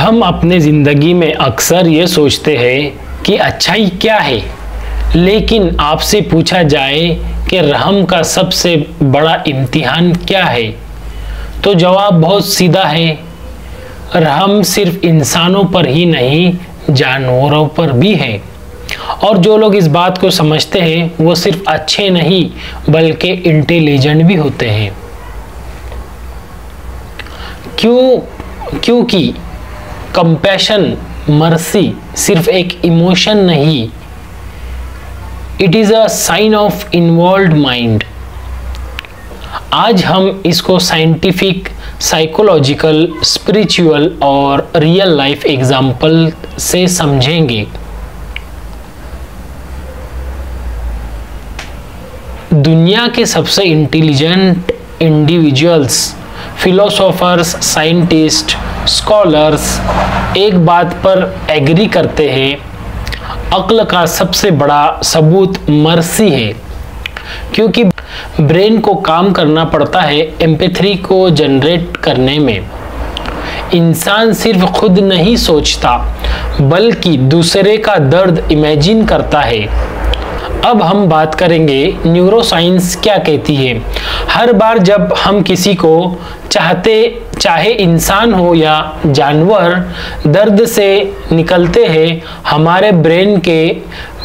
हम अपने ज़िंदगी में अक्सर ये सोचते हैं कि अच्छाई क्या है, लेकिन आपसे पूछा जाए कि रहम का सबसे बड़ा इम्तिहान क्या है, तो जवाब बहुत सीधा है। रहम सिर्फ इंसानों पर ही नहीं, जानवरों पर भी है। और जो लोग इस बात को समझते हैं वो सिर्फ अच्छे नहीं बल्कि इंटेलिजेंट भी होते हैं। क्योंकि कंपैशन, मर्सी सिर्फ एक इमोशन नहीं, it is a sign of involved mind. आज हम इसको साइंटिफिक, साइकोलॉजिकल, स्पिरिचुअल और रियल लाइफ एग्जाम्पल से समझेंगे। दुनिया के सबसे intelligent individuals, philosophers, scientist, scholars एक बात पर एग्री करते हैं, अक्ल का सबसे बड़ा सबूत मर्सी है। क्योंकि ब्रेन को काम करना पड़ता है एम्पैथी को जनरेट करने में। इंसान सिर्फ खुद नहीं सोचता बल्कि दूसरे का दर्द इमेजिन करता है। अब हम बात करेंगे न्यूरोसाइंस क्या कहती है। हर बार जब हम किसी को चाहे इंसान हो या जानवर, दर्द से निकलते हैं, हमारे ब्रेन के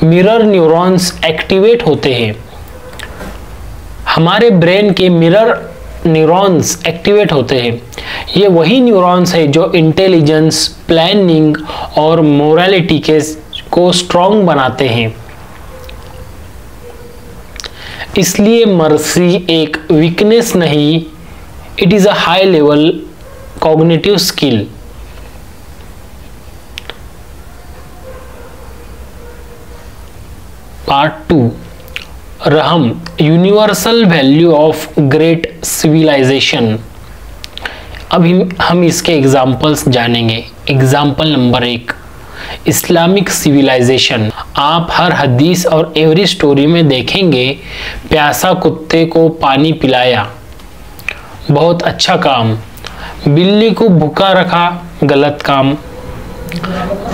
मिरर न्यूरॉन्स एक्टिवेट होते हैं। हमारे ब्रेन के मिरर न्यूरॉन्स एक्टिवेट होते हैं। ये वही न्यूरॉन्स है जो इंटेलिजेंस, प्लानिंग और मोरालिटी को स्ट्रॉन्ग बनाते हैं। इसलिए मर्सी एक वीकनेस नहीं, it is a high level cognitive skill. Part 2, रहम, universal value of great civilisation. अब हम इसके एग्जाम्पल्स जानेंगे। Example number 1, Islamic civilisation. आप हर हदीस और एवरी स्टोरी में देखेंगे, प्यासा कुत्ते को पानी पिलाया, बहुत अच्छा काम। बिल्ली को भूखा रखा, गलत काम।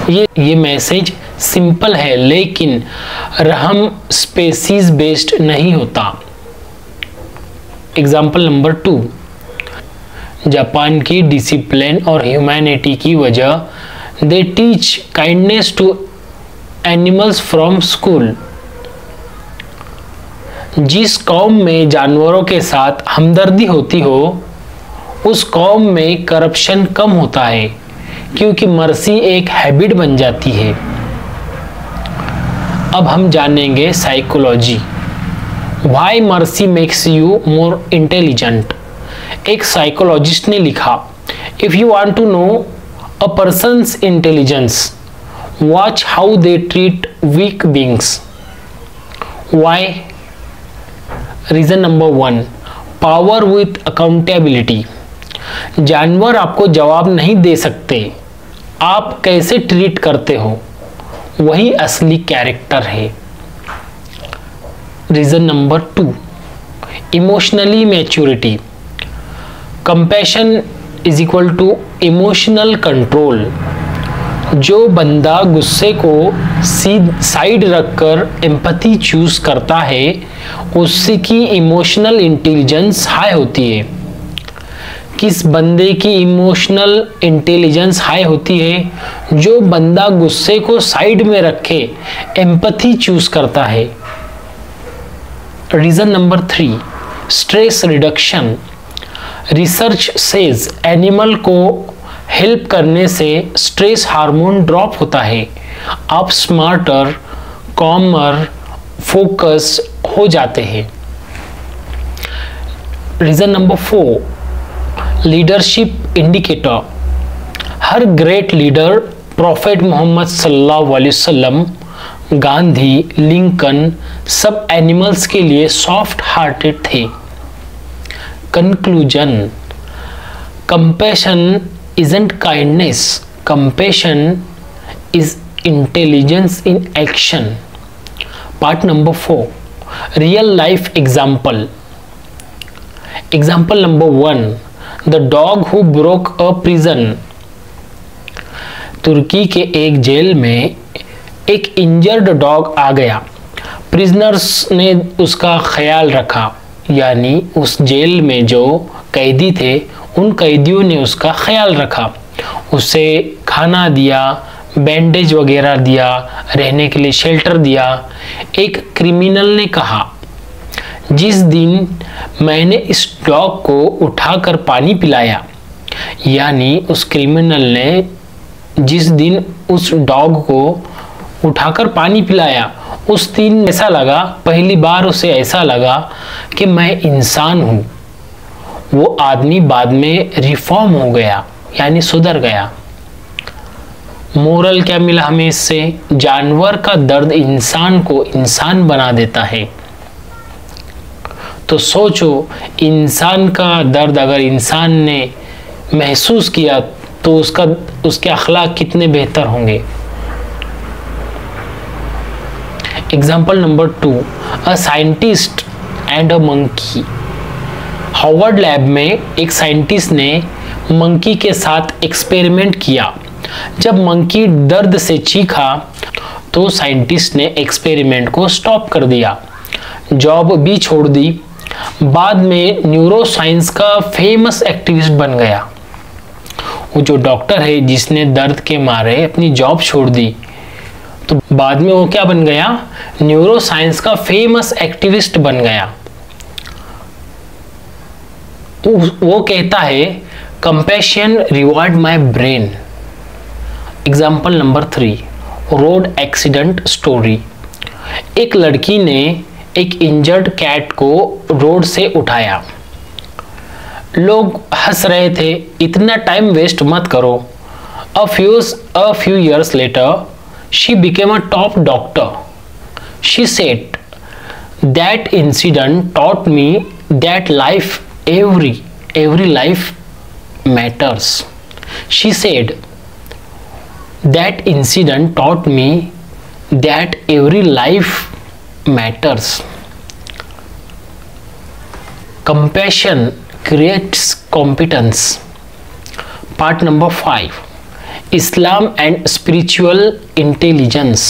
ये मैसेज सिंपल है, लेकिन रहम स्पेसीज बेस्ड नहीं होता। एग्जाम्पल नंबर 2, जापान की डिसिप्लिन और ह्यूमैनिटी की वजह, they teach kindness to animals from school। जिस कौम में जानवरों के साथ हमदर्दी होती हो, उस कौम में करप्शन कम होता है, क्योंकि मर्सी एक हैबिट बन जाती है। अब हम जानेंगे psychology. Why mercy makes you more intelligent. एक साइकोलॉजिस्ट ने लिखा, if you want to know a person's intelligence, watch how they treat weak beings. Why? Reason number 1, power with accountability। जानवर आपको जवाब नहीं दे सकते, आप कैसे ट्रीट करते हो वही असली कैरेक्टर है। Reason number 2, emotionally maturity. Compassion is equal to emotional control. जो बंदा गुस्से को साइड रखकर एम्पैथी चूज करता है, उसकी इमोशनल इंटेलिजेंस हाई होती है। किस बंदे की इमोशनल इंटेलिजेंस हाई होती है? जो बंदा गुस्से को साइड में रखे एम्पैथी चूज करता है। Reason number 3, stress reduction. Research says animal को हेल्प करने से स्ट्रेस हार्मोन ड्रॉप होता है। आप स्मार्टर, कॉमर, फोकस हो जाते हैं। Reason number 4, leadership indicator. हर ग्रेट लीडर, प्रॉफेट मोहम्मद सल्लल्लाहु अलैहि वसल्लम, गांधी, लिंकन, सब एनिमल्स के लिए सॉफ्ट हार्टेड थे। Conclusion, compassion isn't kindness, compassion is intelligence in action. Part number 4, real life example. Example number 1, the dog who broke a prison. तुर्की के एक जेल में एक इंजर्ड डॉग आ गया। प्रिजनर्स ने उसका ख्याल रखा, यानी उस जेल में जो कैदी थे उन कैदियों ने उसका ख्याल रखा, उसे खाना दिया, बैंडेज वगैरह दिया, रहने के लिए शेल्टर दिया। एक क्रिमिनल ने कहा, जिस दिन मैंने इस डॉग को उठाकर पानी पिलाया, यानी उस क्रिमिनल ने जिस दिन उस डॉग को उठाकर पानी पिलाया, उस दिन ऐसा लगा, पहली बार उसे ऐसा लगा कि मैं इंसान हूँ। वो आदमी बाद में रिफॉर्म हो गया, यानी सुधर गया। मोरल क्या मिला हमें इससे? जानवर का दर्द इंसान को इंसान बना देता है। तो सोचो, इंसान का दर्द अगर इंसान ने महसूस किया तो उसके अखलाक कितने बेहतर होंगे। Example number 2, a scientist and a monkey. Harvard lab में एक साइंटिस्ट ने मंकी के साथ एक्सपेरिमेंट किया। जब मंकी दर्द से चीखा तो साइंटिस्ट ने एक्सपेरिमेंट को स्टॉप कर दिया, जॉब भी छोड़ दी। बाद में न्यूरोसाइंस का फेमस एक्टिविस्ट बन गया। वो जो डॉक्टर है जिसने दर्द के मारे अपनी जॉब छोड़ दी, तो बाद में वो क्या बन गया? न्यूरोसाइंस का फेमस एक्टिविस्ट बन गया। वो कहता है, compassion reward my brain. Example number 3, road accident story. एक लड़की ने एक इंजर्ड कैट को रोड से उठाया। लोग हंस रहे थे, इतना टाइम वेस्ट मत करो। A few years later, she became a top doctor. She said, that incident taught me that every life matters. She said, that incident taught me that every life matters. Compassion creates competence. Part number 5, Islam and spiritual intelligence.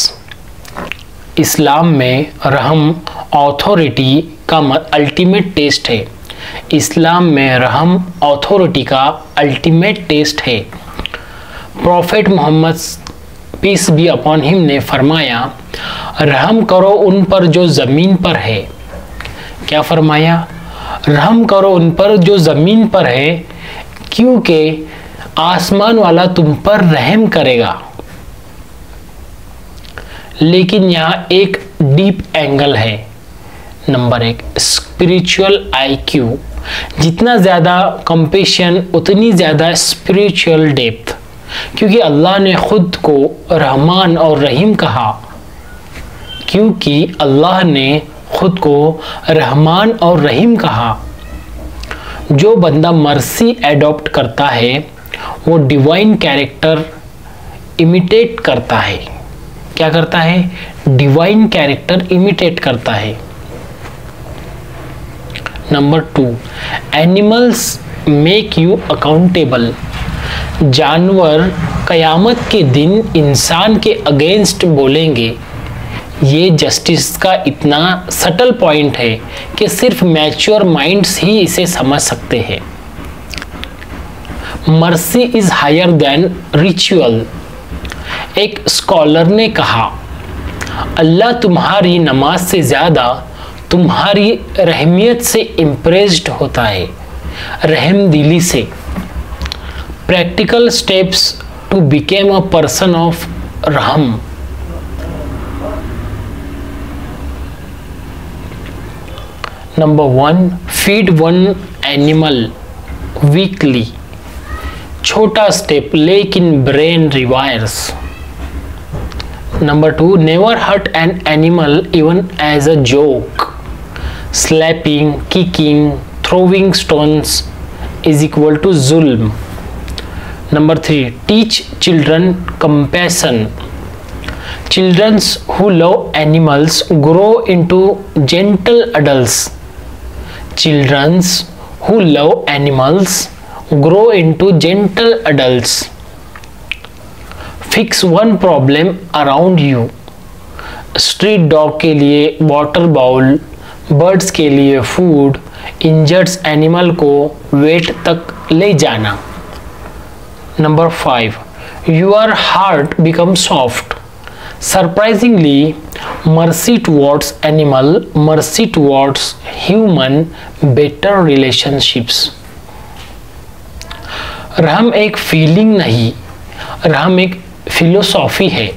Islam में रहम authority का ultimate test है। इस्लाम में रहम authority का ultimate test है। Prophet Muhammad peace be upon him ने फरमाया, रहम करो उन पर जो ज़मीन पर है। क्या फरमाया? रहम करो उन पर जो ज़मीन पर है, क्योंकि आसमान वाला तुम पर रहम करेगा। लेकिन यहाँ एक डीप एंगल है। Number 1, spiritual IQ। जितना ज़्यादा कंपैशन उतनी ज़्यादा स्पिरिचुअल डेप्थ, क्योंकि अल्लाह ने खुद को रहमान और रहीम कहा। क्योंकि अल्लाह ने खुद को रहमान और रहीम कहा। जो बंदा मर्सी एडॉप्ट करता है वो डिवाइन कैरेक्टर इमिटेट करता है। क्या करता है? डिवाइन कैरेक्टर इमिटेट करता है। Number 2, animals make you accountable. जानवर कयामत के दिन इंसान के अगेंस्ट बोलेंगे। ये जस्टिस का इतना सटल पॉइंट है कि सिर्फ मैच्योर माइंड्स ही इसे समझ सकते हैं। Mercy is higher than ritual. एक स्कॉलर ने कहा, अल्लाह तुम्हारी नमाज से ज़्यादा तुम्हारी रहमियत से इम्प्रेस्ड होता है, रहम दिली से। Practical steps to become a person of रहम। Number 1, feed one animal weekly. छोटा स्टेप लेकिन brain rewires. Number 2, never hurt an animal even as a joke. Slapping, kicking, throwing stones is equal to जुल्म। Number 3, teach children compassion. Children who love animals grow into gentle adults. Children who love animals grow into gentle adults. Fix one problem around you. Street dog के लिए water bowl, birds के लिए food, injured animal को wait तक ले जाना। Number 5, your heart become soft. Surprisingly, mercy towards animal, mercy towards human, better relationships. रहम एक फीलिंग नहीं, रहम एक फिलोसॉफी है,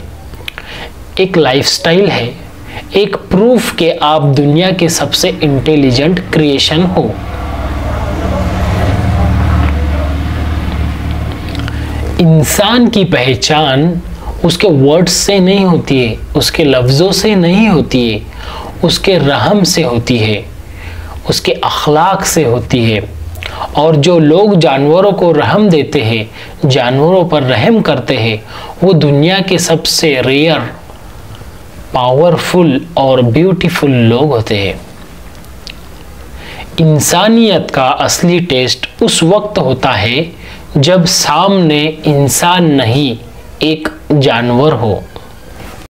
एक लाइफस्टाइल है, एक प्रूफ कि आप दुनिया के सबसे इंटेलिजेंट क्रिएशन हो। इंसान की पहचान उसके वर्ड्स से नहीं होती है, उसके लफ्ज़ों से नहीं होती है, उसके रहम से होती है, उसके अखलाक से होती है। और जो लोग जानवरों को रहम देते हैं, जानवरों पर रहम करते हैं, वो दुनिया के सबसे रेयर, पावरफुल और ब्यूटीफुल लोग होते हैं। इंसानियत का असली टेस्ट उस वक्त होता है जब सामने इंसान नहीं, एक जानवर हो।